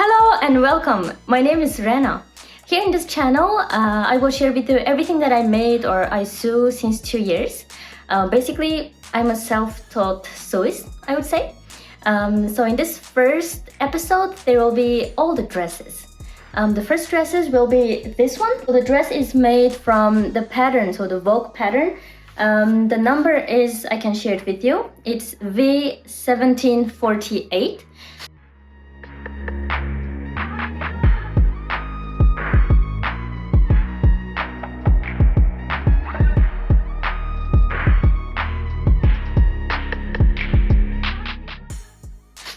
Hello and welcome. My name is Rena. Here in this channel, I will share with you everything that I made or I sew since 2 years. Basically, I'm a self-taught sewist, I would say. So in this first episode, there will be all the dresses. The first dresses will be this one. So the dress is made from the pattern, so the Vogue pattern. The number is, I can share it with you. It's V1748.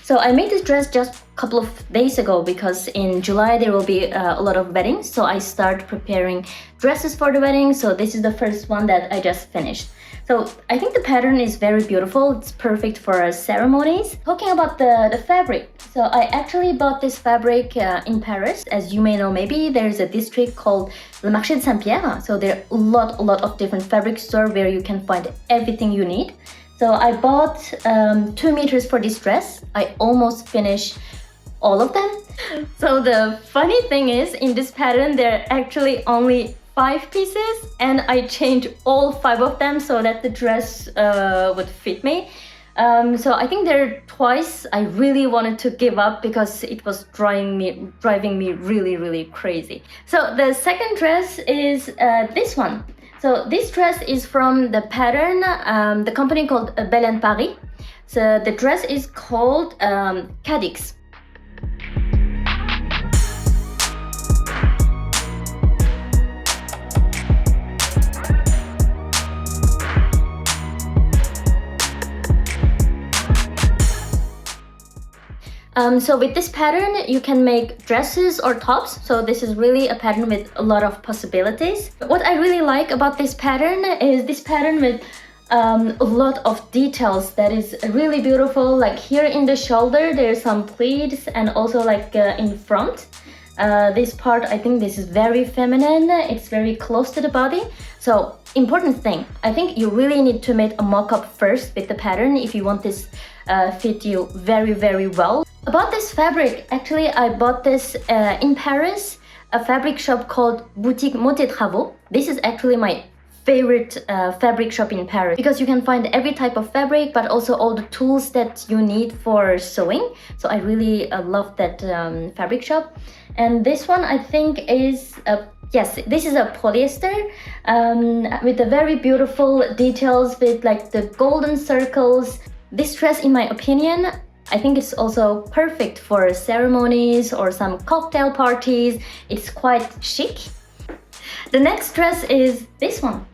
So I made this dress just a couple of days ago because in July there will be a lot of weddings. So I start preparing dresses for the wedding. So this is the first one that I just finished. So I think the pattern is very beautiful. It's perfect for ceremonies. Talking about the fabric. So I actually bought this fabric in Paris. As you may know, maybe there's a district called Le Marché de Saint-Pierre. So there are a lot of different fabric stores where you can find everything you need. So I bought 2 meters for this dress. I almost finished all of them. So the funny thing is, in this pattern, there are actually only 5 pieces, and I changed all 5 of them so that the dress would fit me. So I think there twice I really wanted to give up because it was driving me really crazy. So the second dress is this one. So this dress is from the pattern, the company called Belene Paris. So the dress is called Cadix. So with this pattern, you can make dresses or tops. So this is really a pattern with a lot of possibilities. What I really like about this pattern is this pattern with a lot of details that is really beautiful. Like here in the shoulder, there's some pleats, and also like in front. This part, I think this is very feminine. It's very close to the body. So important thing, I think you really need to make a mock-up first with the pattern if you want this fit you very well. About this fabric, actually I bought this in Paris, a fabric shop called Boutique Mot et Travaux. This is actually my favorite fabric shop in Paris because you can find every type of fabric, but also all the tools that you need for sewing. So I really love that fabric shop. And this one I think is yes, this is a polyester with the very beautiful details with like the golden circles. This dress, in my opinion, I think it's also perfect for ceremonies or some cocktail parties. It's quite chic. The next dress is this one.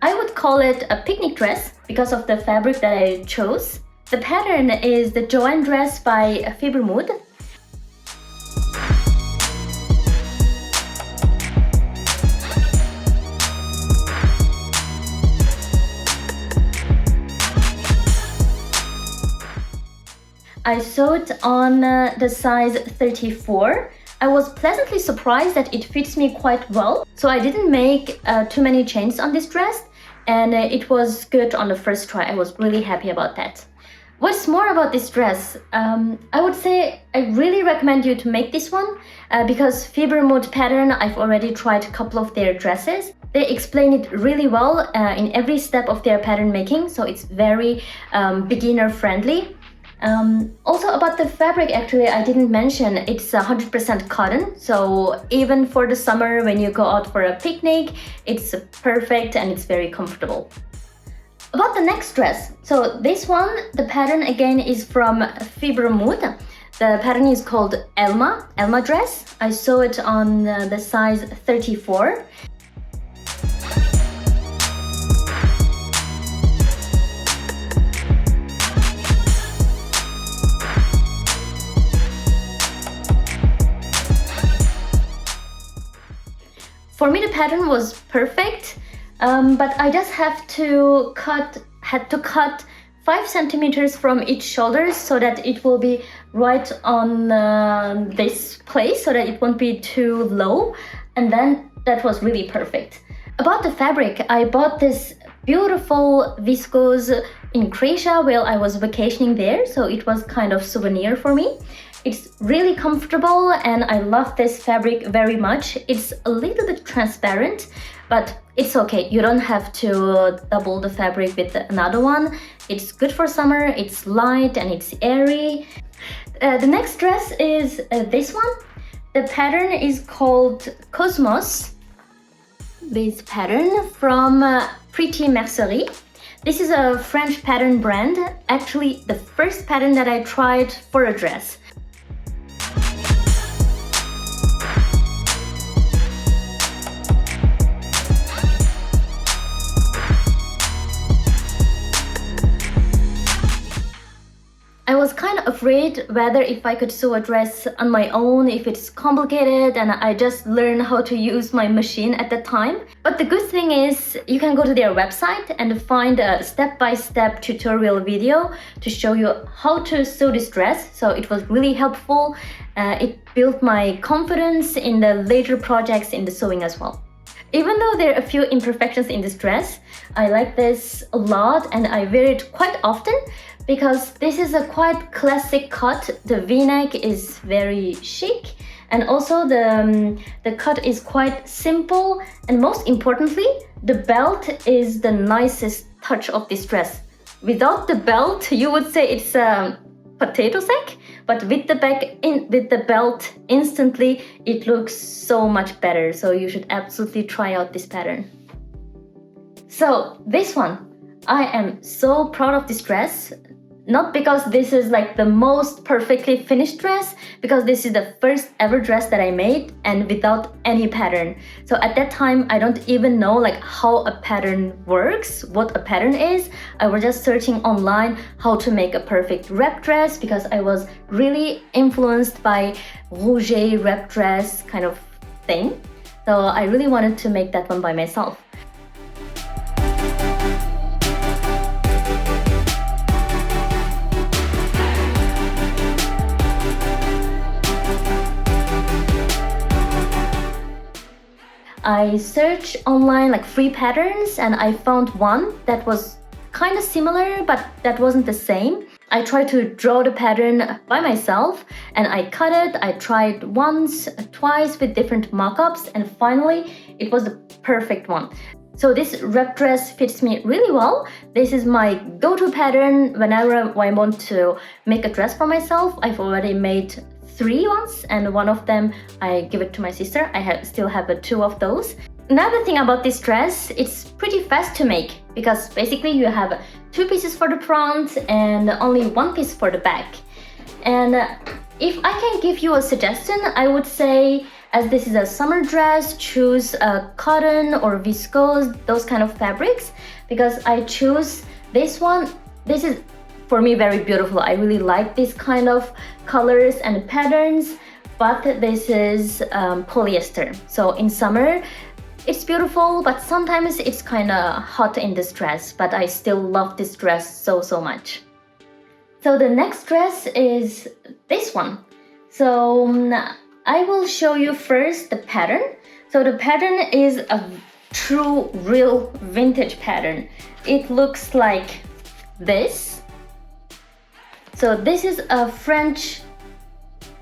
I would call it a picnic dress because of the fabric that I chose. The pattern is the Joanne dress by Fibre. I sewed on the size 34. I was pleasantly surprised that it fits me quite well. So I didn't make too many changes on this dress, and it was good on the first try. I was really happy about that. What's more about this dress? I would say I really recommend you to make this one because Fibre pattern, I've already tried a couple of their dresses. They explain it really well in every step of their pattern making, so it's very beginner friendly. Also about the fabric, actually I didn't mention it's 100% cotton, so even for the summer when you go out for a picnic, it's perfect and it's very comfortable. About the next dress, so this one, the pattern again is from Fibre. The pattern is called Elma dress. I sew it on the size 34. For me, the pattern was perfect, but I just had to cut 5 centimeters from each shoulder so that it will be right on this place so that it won't be too low, and then that was really perfect. About the fabric, I bought this beautiful viscose in Croatia while I was vacationing there, so it was kind of souvenir for me. It's really comfortable and I love this fabric very much. It's a little bit transparent, but it's okay. You don't have to double the fabric with another one. It's good for summer, it's light and it's airy. The next dress is this one. The pattern is called Cosmos. This pattern from Pretty Mercerie. This is a French pattern brand, actually the first pattern that I tried for a dress. I was kind of afraid whether if I could sew a dress on my own, if it's complicated, and I just learned how to use my machine at the time. But the good thing is you can go to their website and find a step-by-step tutorial video to show you how to sew this dress. So it was really helpful. It built my confidence in the later projects in the sewing as well. Even though there are a few imperfections in this dress, I like this a lot and I wear it quite often because this is a quite classic cut. The V-neck is very chic and also the cut is quite simple, and most importantly, the belt is the nicest touch of this dress. Without the belt, you would say it's a potato sack, but with the belt, instantly it looks so much better. So you should absolutely try out this pattern. So this one, I am so proud of this dress. Not because this is like the most perfectly finished dress, because this is the first ever dress that I made and without any pattern. So at that time, I don't even know like how a pattern works, what a pattern is. I was just searching online how to make a perfect wrap dress because I was really influenced by Rouget wrap dress kind of thing. So I really wanted to make that one by myself. I searched online like free patterns and I found one that was kind of similar but that wasn't the same. I tried to draw the pattern by myself and I cut it. I tried once, twice with different mock-ups and finally it was the perfect one. So this wrap dress fits me really well. This is my go-to pattern whenever I want to make a dress for myself. I've already made 3 once and one of them I give it to my sister. I still have 2 of those. Another thing about this dress, it's pretty fast to make because basically you have 2 pieces for the front and only 1 piece for the back. And if I can give you a suggestion, I would say, as this is a summer dress, choose cotton or viscose, those kind of fabrics, because I choose this one. This is for me very beautiful. I really like this kind of colors and patterns, but this is polyester. So in summer it's beautiful, but sometimes it's kind of hot in this dress, but I still love this dress so much. So the next dress is this one. So I will show you first the pattern. So the pattern is a true real vintage pattern. It looks like this. So this is a French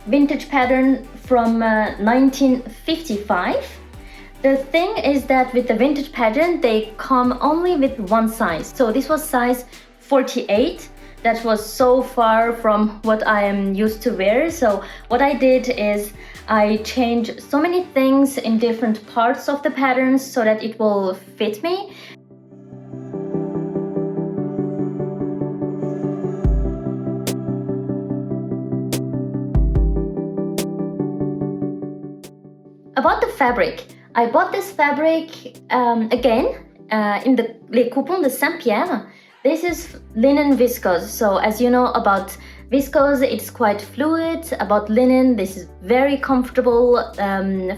vintage pattern from 1955. The thing is that with the vintage pattern, they come only with one size. So this was size 48. That was so far from what I am used to wear. So what I did is I changed so many things in different parts of the patterns so that it will fit me. About the fabric, I bought this fabric again in the Les Coupons de Saint-Pierre. This is linen viscose. So as you know about viscose, it's quite fluid. About linen, this is very comfortable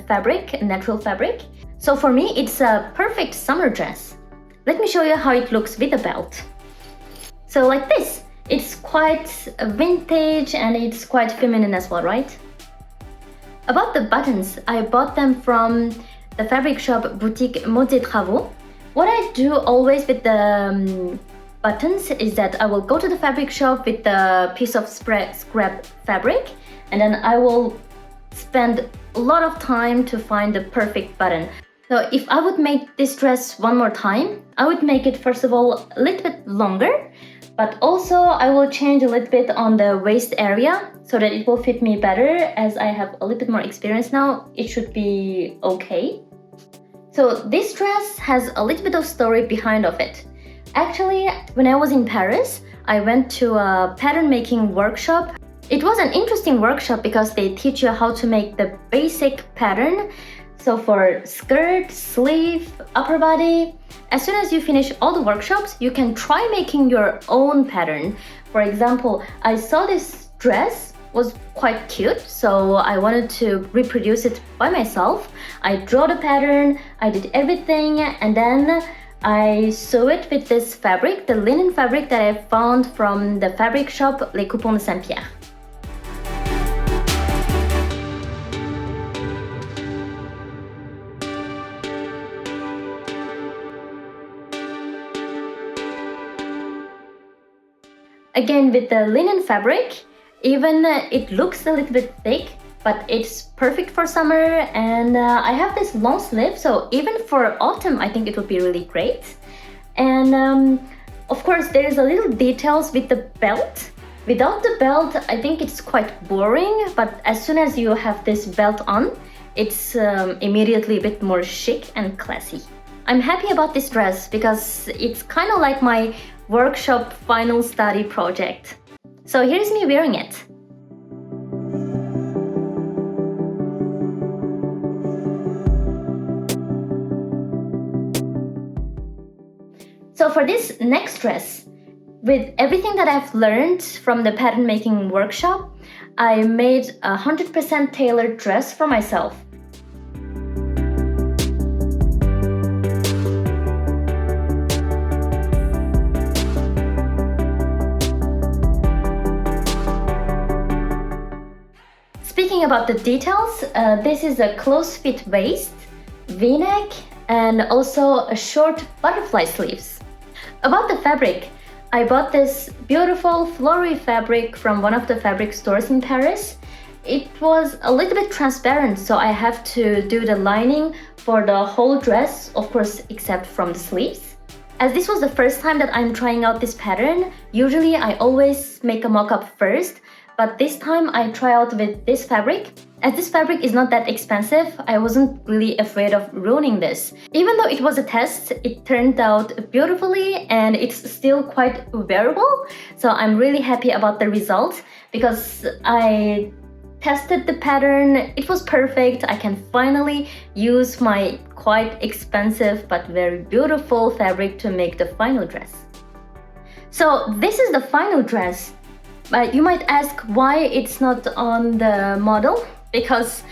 fabric, natural fabric. So for me, it's a perfect summer dress. Let me show you how it looks with a belt. So like this, it's quite vintage and it's quite feminine as well, right? About the buttons, I bought them from the fabric shop boutique Mode et Travaux. What I do always with the buttons is that I will go to the fabric shop with the piece of scrap fabric, and then I will spend a lot of time to find the perfect button. So if I would make this dress one more time, I would make it first of all a little bit longer, but also I will change a little bit on the waist area so that it will fit me better. As I have a little bit more experience now, it should be okay. So this dress has a little bit of story behind of it. Actually, when I was in Paris, I went to a pattern making workshop. It was an interesting workshop because they teach you how to make the basic pattern. So for skirt, sleeve, upper body, as soon as you finish all the workshops, you can try making your own pattern. For example, I saw this dress was quite cute, so I wanted to reproduce it by myself. I drew the pattern, I did everything, and then I sew it with this fabric, the linen fabric that I found from the fabric shop Les Coupons de Saint-Pierre. Again, with the linen fabric, even it looks a little bit thick, but it's perfect for summer, and I have this long sleeve, so even for autumn I think it would be really great. And of course there's a little details with the belt. Without the belt I think it's quite boring, but as soon as you have this belt on, it's immediately a bit more chic and classy. I'm happy about this dress because it's kind of like my workshop final study project. So here's me wearing it. So for this next dress, with everything that I've learned from the pattern making workshop, I made a 100% tailored dress for myself. Speaking about the details, this is a close fit waist, V-neck, and also a short butterfly sleeves. About the fabric, I bought this beautiful floral fabric from one of the fabric stores in Paris. It was a little bit transparent, so I have to do the lining for the whole dress, of course, except from the sleeves. As this was the first time that I'm trying out this pattern, usually I always make a mock-up first, but this time I try out with this fabric. As this fabric is not that expensive, I wasn't really afraid of ruining this. Even though it was a test, it turned out beautifully and it's still quite wearable. So I'm really happy about the results because I tested the pattern, it was perfect. I can finally use my quite expensive but very beautiful fabric to make the final dress. So this is the final dress. But you might ask why it's not on the model, because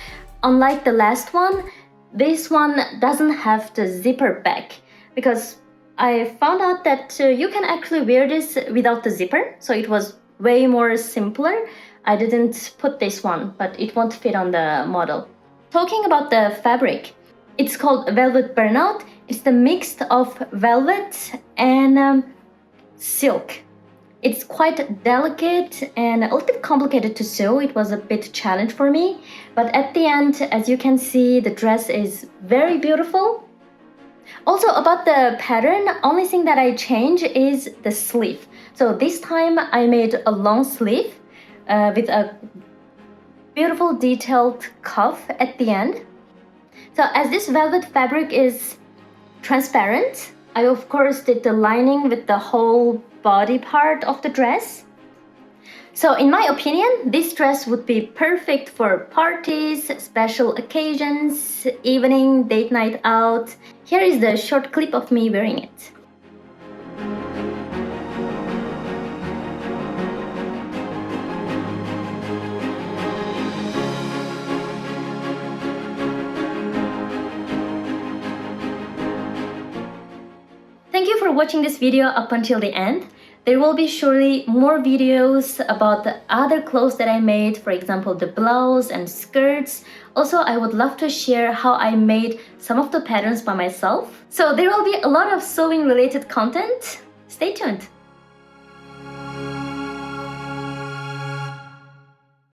unlike the last one, this one doesn't have the zipper back, because I found out that you can actually wear this without the zipper, so it was way more simpler. I didn't put this one, but it won't fit on the model. Talking about the fabric, it's called velvet burnout. It's the mix of velvet and silk. It's quite delicate and a little bit complicated to sew. It was a bit challenge for me, but at the end, as you can see, the dress is very beautiful. Also about the pattern, only thing that I change is the sleeve. So this time I made a long sleeve with a beautiful detailed cuff at the end. So as this velvet fabric is transparent, I of course did the lining with the whole body part of the dress. So in my opinion, this dress would be perfect for parties, special occasions, evening, date night out. Here is the short clip of me wearing it. Thank you for watching this video up until the end. There will be surely more videos about the other clothes that I made, for example, the blouse and skirts. Also, I would love to share how I made some of the patterns by myself. So there will be a lot of sewing related content. Stay tuned.